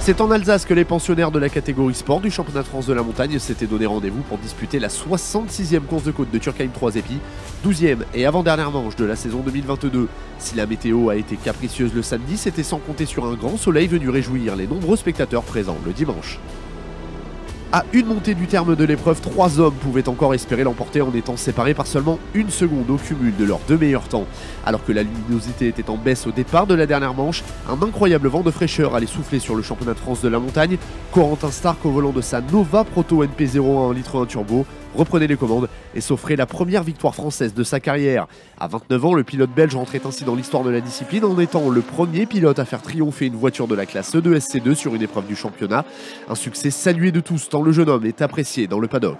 C'est en Alsace que les pensionnaires de la catégorie sport du championnat de France de la montagne s'étaient donné rendez-vous pour disputer la 66e course de côte de Turckheim 3 épis, 12e et avant-dernière manche de la saison 2022. Si la météo a été capricieuse le samedi, c'était sans compter sur un grand soleil venu réjouir les nombreux spectateurs présents le dimanche. À une montée du terme de l'épreuve, 3 hommes pouvaient encore espérer l'emporter en étant séparés par seulement une seconde au cumul de leurs 2 meilleurs temps. Alors que la luminosité était en baisse au départ de la dernière manche, un incroyable vent de fraîcheur allait souffler sur le championnat de France de la montagne. Corentin Stark, au volant de sa Nova Proto NP01 litre 1 turbo, reprenait les commandes et s'offrait la première victoire française de sa carrière. À 29 ans, le pilote belge rentrait ainsi dans l'histoire de la discipline en étant le premier pilote à faire triompher une voiture de la classe E2 SC2 sur une épreuve du championnat. Un succès salué de tous tant le jeune homme est apprécié dans le paddock.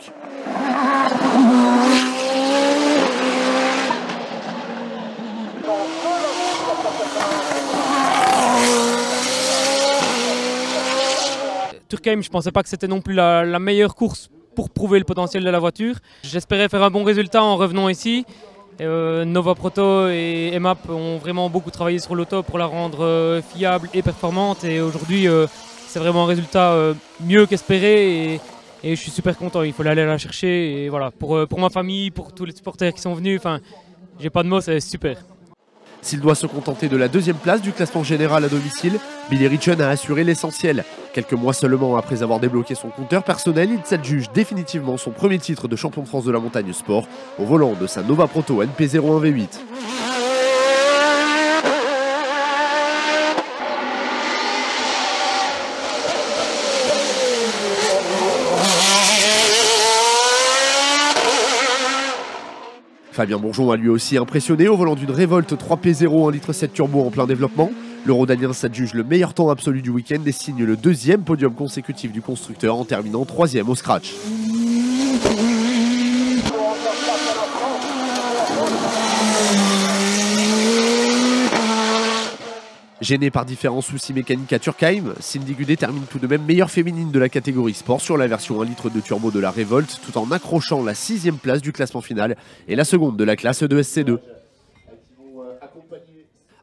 Turckheim, je ne pensais pas que c'était non plus la meilleure course pour prouver le potentiel de la voiture. J'espérais faire un bon résultat en revenant ici. Nova Proto et EMAP ont vraiment beaucoup travaillé sur l'auto pour la rendre fiable et performante. Et aujourd'hui, c'est vraiment un résultat mieux qu'espéré. Et je suis super content, il faut aller la chercher. Et voilà, pour ma famille, pour tous les supporters qui sont venus, j'ai pas de mots, c'est super. S'il doit se contenter de la 2e place du classement général à domicile, Billy Ritchen a assuré l'essentiel. Quelques mois seulement après avoir débloqué son compteur personnel, il s'adjuge définitivement son premier titre de champion de France de la montagne sport au volant de sa Nova Proto NP01 V8. Fabien Bourgeon a lui aussi impressionné au volant d'une Revolt 3P0 1,7 litre turbo en plein développement. Le Rhodanien s'adjuge le meilleur temps absolu du week-end et signe le 2e podium consécutif du constructeur en terminant 3e au scratch. Gênée par différents soucis mécaniques à Turckheim, Cindy Gudet termine tout de même meilleure féminine de la catégorie sport sur la version 1 litre de turbo de la Revolt, tout en accrochant la 6e place du classement final et la seconde de la classe E2 SC2.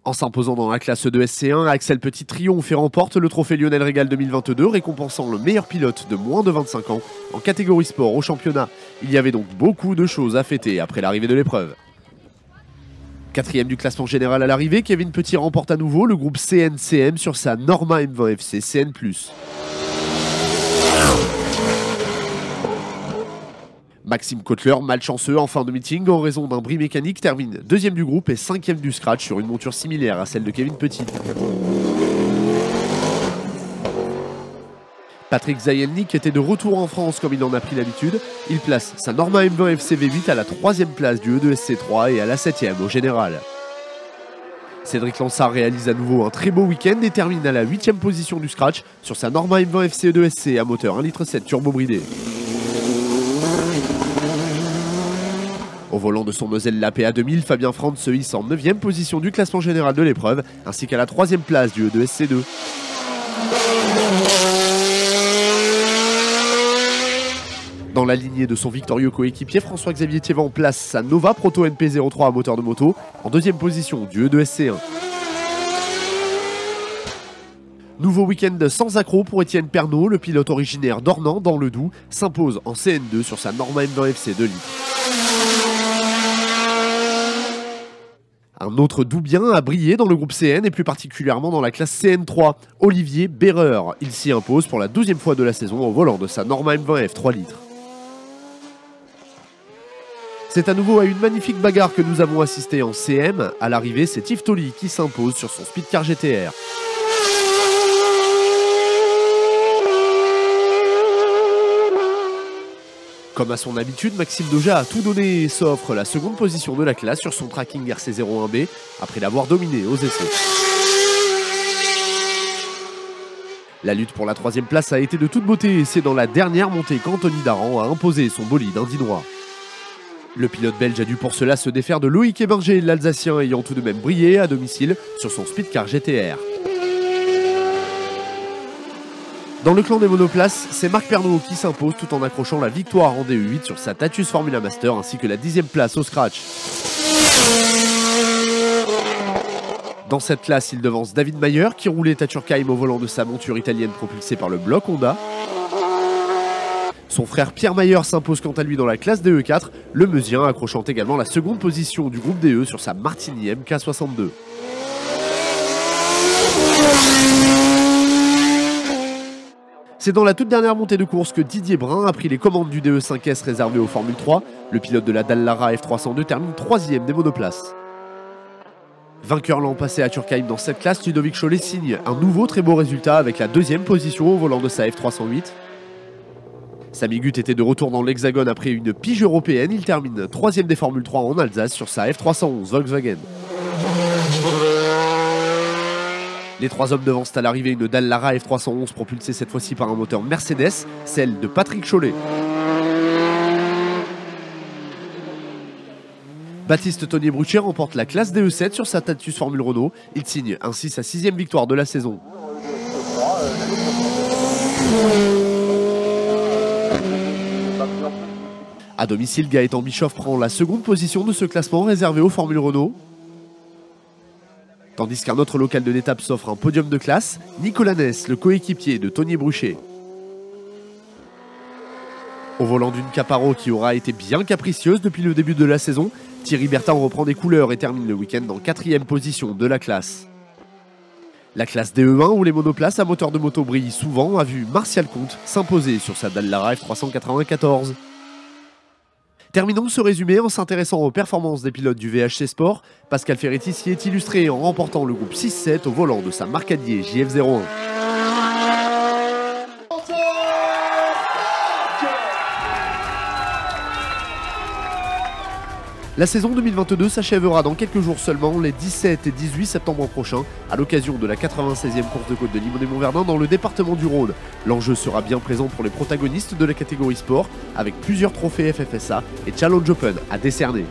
En s'imposant dans la classe E2 SC1, Axel Petit triomphe et remporte le trophée Lionel Régal 2022, récompensant le meilleur pilote de moins de 25 ans en catégorie sport au championnat. Il y avait donc beaucoup de choses à fêter après l'arrivée de l'épreuve. 4e du classement général à l'arrivée, Kevin Petit remporte à nouveau le groupe CNCM sur sa Norma M20 FC CN+. Maxime Kotler, malchanceux en fin de meeting en raison d'un bris mécanique, termine 2e du groupe et 5e du scratch sur une monture similaire à celle de Kevin Petit. Patrick Zajelnik était de retour en France comme il en a pris l'habitude. Il place sa Norma M20 FC V8 à la 3e place du E2 SC3 et à la 7e au général. Cédric Lansard réalise à nouveau un très beau week-end et termine à la 8e position du scratch sur sa Norma M20 FC E2 SC à moteur 1,7 litre turbo bridé. Au volant de son Moselle Lapé A2000, Fabien Franz se hisse en 9e position du classement général de l'épreuve, ainsi qu'à la 3e place du E2 SC2. Dans la lignée de son victorieux coéquipier, François-Xavier Thievan place sa Nova Proto NP03 à moteur de moto en 2e position du E2 SC1. Nouveau week-end sans accroc pour Étienne Pernot, le pilote originaire d'Ornans dans le Doubs s'impose en CN2 sur sa Norma M20 FC 2 litres. Un autre Doubien a brillé dans le groupe CN et plus particulièrement dans la classe CN3, Olivier Berreur. Il s'y impose pour la 12e fois de la saison au volant de sa Norma M20 F 3 litres. C'est à nouveau à une magnifique bagarre que nous avons assisté en CM. À l'arrivée, c'est Yves Tolly qui s'impose sur son Speedcar GTR. Comme à son habitude, Maxime Doja a tout donné et s'offre la 2e position de la classe sur son tracking RC01B après l'avoir dominé aux essais. La lutte pour la 3e place a été de toute beauté et c'est dans la dernière montée qu'Anthony Daran a imposé son bolide indinois. Le pilote belge a dû pour cela se défaire de Loïc Ebinger, l'Alsacien ayant tout de même brillé à domicile sur son Speedcar GTR. Dans le clan des monoplaces, c'est Marc Pernot qui s'impose tout en accrochant la victoire en DE8 sur sa Tatuus Formula Master ainsi que la 10e place au scratch. Dans cette classe, il devance David Mayer qui roulait à Turkheim au volant de sa monture italienne propulsée par le bloc Honda. Son frère Pierre Mayer s'impose quant à lui dans la classe DE4, le Meusien accrochant également la seconde position du groupe DE sur sa Martini MK62. C'est dans la toute dernière montée de course que Didier Brun a pris les commandes du DE5S réservé aux Formule 3. Le pilote de la Dallara F302 termine 3e des monoplaces. Vainqueur l'an passé à Turkheim dans cette classe, Ludovic Cholet signe un nouveau très beau résultat avec la 2e position au volant de sa F308. Sami Gut était de retour dans l'Hexagone après une pige européenne. Il termine 3e des Formule 3 en Alsace sur sa F311 Volkswagen. Les 3 hommes devancent à l'arrivée une Dallara F311 propulsée cette fois-ci par un moteur Mercedes, celle de Patrick Cholet. Baptiste Tonnier-Bruchet remporte la classe DE7 sur sa Tatus Formule Renault. Il signe ainsi sa 6e victoire de la saison. À domicile, Gaëtan Bischoff prend la seconde position de ce classement réservé aux Formule Renault. Tandis qu'un autre local de l'étape s'offre un podium de classe, Nicolas Ness, le coéquipier de Tonnier-Bruchet. Au volant d'une Caparo qui aura été bien capricieuse depuis le début de la saison, Thierry Bertin reprend des couleurs et termine le week-end en 4e position de la classe. La classe DE1 où les monoplaces à moteur de moto brillent souvent a vu Martial Comte s'imposer sur sa Dallara F394. Terminons ce résumé en s'intéressant aux performances des pilotes du VHC Sport. Pascal Ferretti s'y est illustré en remportant le groupe 6-7 au volant de sa Marcadier JF01. La saison 2022 s'achèvera dans quelques jours seulement, les 17 et 18 septembre prochains, à l'occasion de la 96e course de côte de Limonest-Montverdun dans le département du Rhône. L'enjeu sera bien présent pour les protagonistes de la catégorie sport, avec plusieurs trophées FFSA et Challenge Open à décerner.